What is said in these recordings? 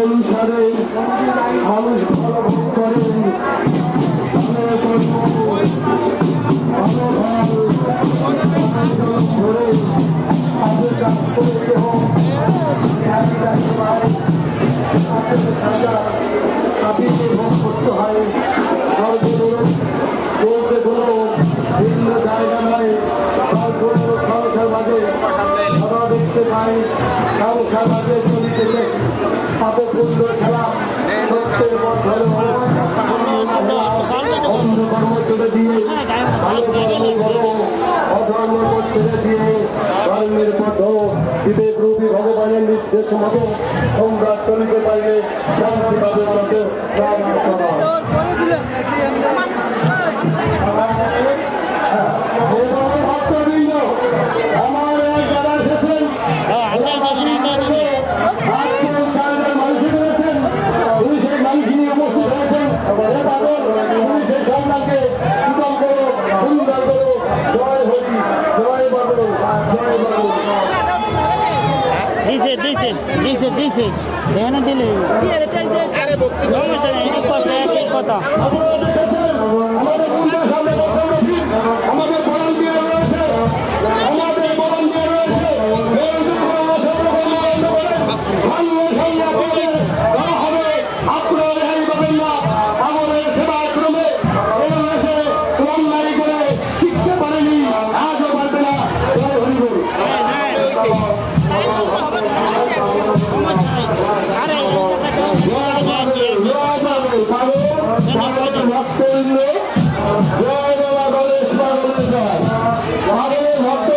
অনুসারে মানুষ ভালো ভোগ করে ধরে তাদের কাজ করতে হোক তাদেরকে ভোগ করতে হয়। বলতে কোনো ভিন্ন জায়গা নয়, সংসার মাঝে সদা দেখতে পাই সংসার মাঝে চলিতেছে পাপপুণ্য খেলা সত্যের পথ অন্ধকর্ম ছেড়ে দিয়ে অধর্ম ছেড়ে দিয়ে ধর্মের পথ বিবেক রূপী ভগবানের নির্দেশ মতো তোমরা চলিতে পারলে শান্তিভাবে মতো আমার যারা এসেছেন মানুষ করেছেন উনি সেই মানুষ নিয়ে উপস্থিত হয়েছেন উনি সেই সন্তানকে সুতম করো সুন্দর করো জয় হরি জয় বাবু জয় বাবু দিছে দিছে দিছে দিছে এখানে দিলে কথা আমাদের বরণ দিয়ে রয়েছে আমাদের বরণ দিয়ে রয়েছে আপনারা রেহাই পাবেন না আমাদের সেবা ক্রমে রয়েছে অন্যায় করে শিখতে পারেনি আজও পারবে না। জয় হরিবল। জয় বাবা গণেশ গণেশ মহাদেবের ভক্ত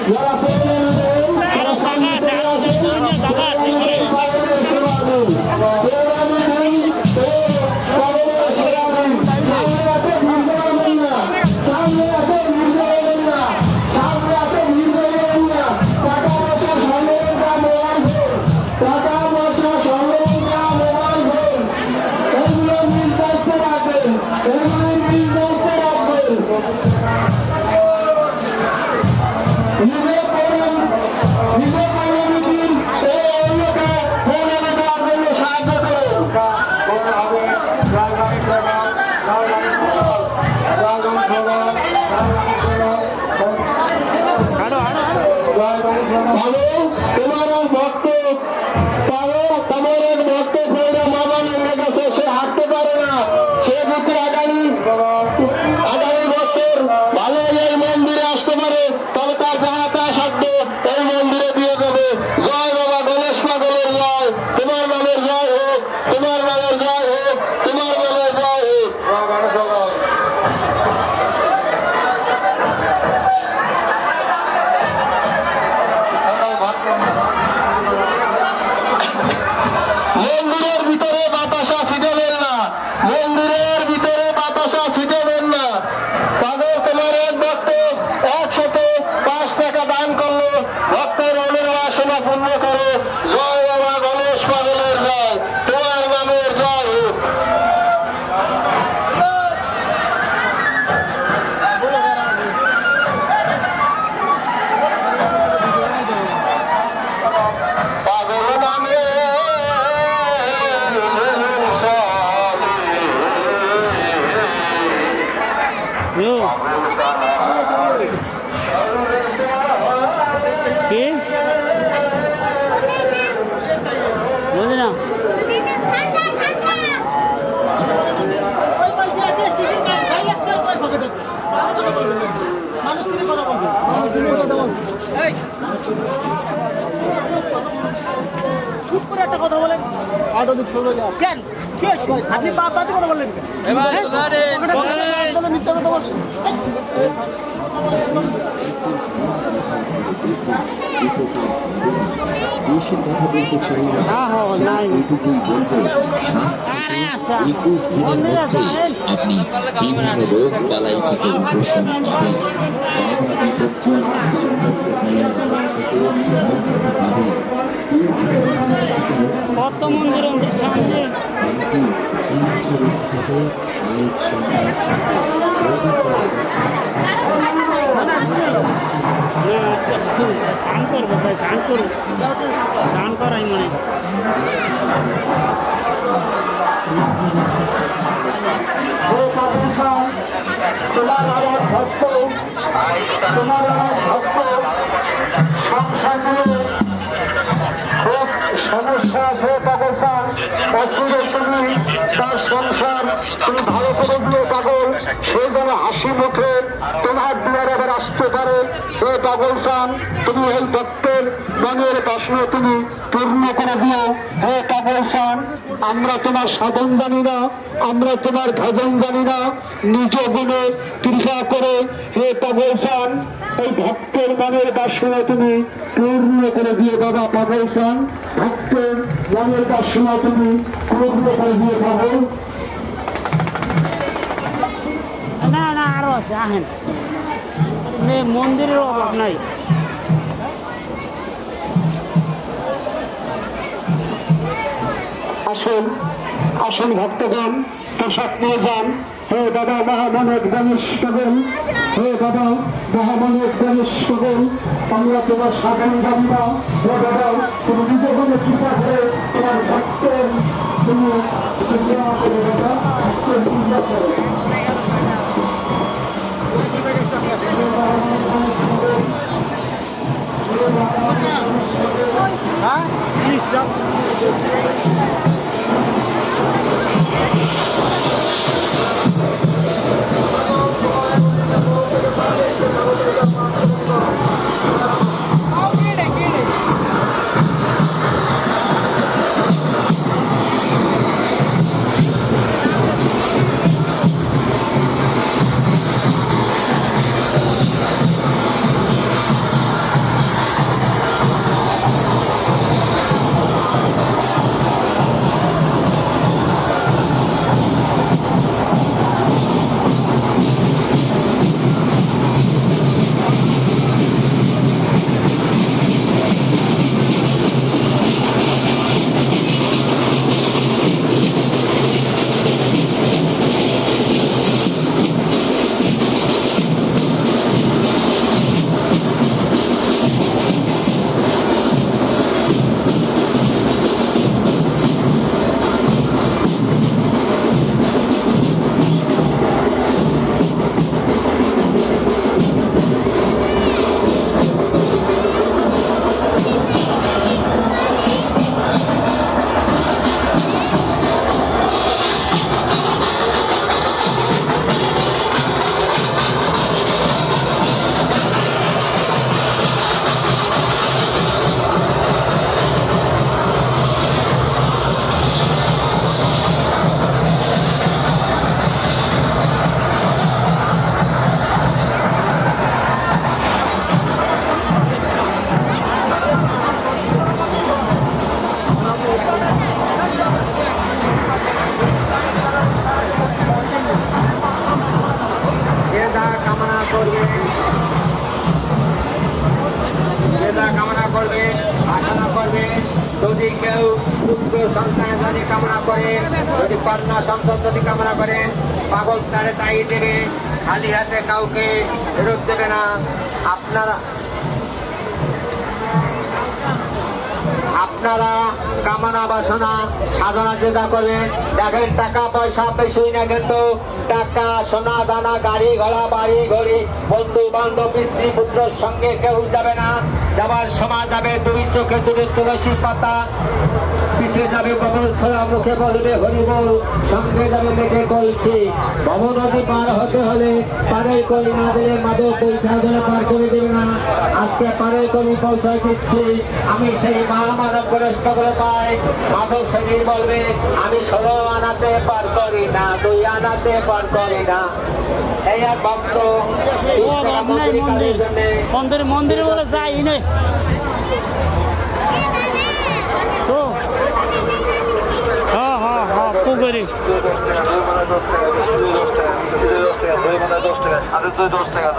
যারা তোমার ভক্ত পারো তোমার এক ভক্ত ফেরা মামা নেমে গেছে, সে হাঁটতে পারে না, সে যদি আগামী বছর ভালো এই মন্দিরে আসতে পারে তবে তার যাহাতে সাধ্য এই মন্দিরে দিয়ে দেবে। জয় বাবা গণেশ পাগলের জয়, তোমার নামের জয় হোক, তোমার নামের জয় হোক, তোমার নামের জয় হোক। মন্দিরের ভিতরে বাতাসা ছিটাবেন না, মন্দিরের ভিতরে বাতাসা ছিটাবেন না। পাগল তোমার এক ভক্ত 105 টাকা দান করলো, ভক্তের মনের বাসনা পূর্ণ করো। জয় বাবা গণেশ পাগলের জয়, তোমার নামের জয় হোক। পাগল নামে কি বুঝলি না চুপ করে একটা কথা বলেন। কেন আপনি বাজে কথা বললেন মিথ্যা কথা বলছেন। বেশি কথা বলতে চাই না, এইটুকুই বলবো আপনি বিভিন্ন রোগ বালাই থেকে উপশম পাবেন। কত মন্দির সামনে স্নান করবো ভাই, স্নান করবো, স্নান করাই মনে তোমার আমার ভক্ত, তোমার আমার ভক্ত সংসার নিয়ে খুব সমস্যা আছে পাগল খান। অসুরে তুমি তার সংসার তুমি ভালো করে দিও পাগল, সে যেন হাসি মুখে তোমার দুয়ারে আবার আসতে পারে। হে পাগল খান, তুমি এই ভক্তের মনের বাসনা তুমি পূর্ণ করে দিও। হে পাগল খান, আমরা তোমার সাধন জানি না, আমরা তোমার ভজন জানি না, নিজ গুণে কৃপা করে হে পাগল খান এই ভক্তের মনের বাসনা তুমি পূর্ণ করে দিয়ে বাবা পাগল খান। ভক্তের মনের বাসনা তুমি পূর্ণ করে দিয়ে পাগল। না না আরো আছে, আহেন মন্দিরের অভাব নাই। আসুন আসুন ভক্তগণ, পোশাক নিয়ে যান। হে বাবা মহামানব গণেশ পাগল, হে বাবা মহামানব গণেশ পাগল, আমরা তোমার সাধন জানি না। হে বাবা তুমি নিজ গুণে কৃপা করে তোমার ভক্তের তুমি কৃপা করে বাবা ভক্তের পূজা করো। হ্যাঁ কামনা করবে, আশা করবে। যদি কেউ পুত্র সন্তান যদি কামনা করে, যদি কন্যা সন্তান যদি কামনা করে, পাগল তারে তাই দেবে, খালি হাতে কাউকে ফেরত দেবে না। আপনারা কামনা বাসনা সাধনা যেটা করবেন, দেখেন টাকা পয়সা বেশি না, কিন্তু টাকা সোনা দানা গাড়ি ঘোড়া বাড়ি ঘড়ি বন্ধু বান্ধব স্ত্রী পুত্রের সঙ্গে কেউ যাবে না। যাবার সময় যাবে দুই চোখে দুটো তুলসী পাতা, পিছিয়ে যাবে কবর ছড়া, মুখে বলবে হরিবল, সঙ্গে যাবে মেঘে কলছি। ভব নদী পার হতে হলে পারের কলি না দিলে মাদক পরীক্ষা ধরে পার করে দেবে না। আজকে পারের কলি পৌঁছায় দিচ্ছি, আমি সেই মহামানব গণেশ পাগল পাই। মাধব সেদিন বলবে আমি 16 আনাতে পার করি না, 2 আনাতে পার করি না। এই এক ভক্ত মন্দির মন্দিরে বলে যাই নেই তো। হ্যাঁ হ্যাঁ হ্যাঁ পুকুরি 10 টাকা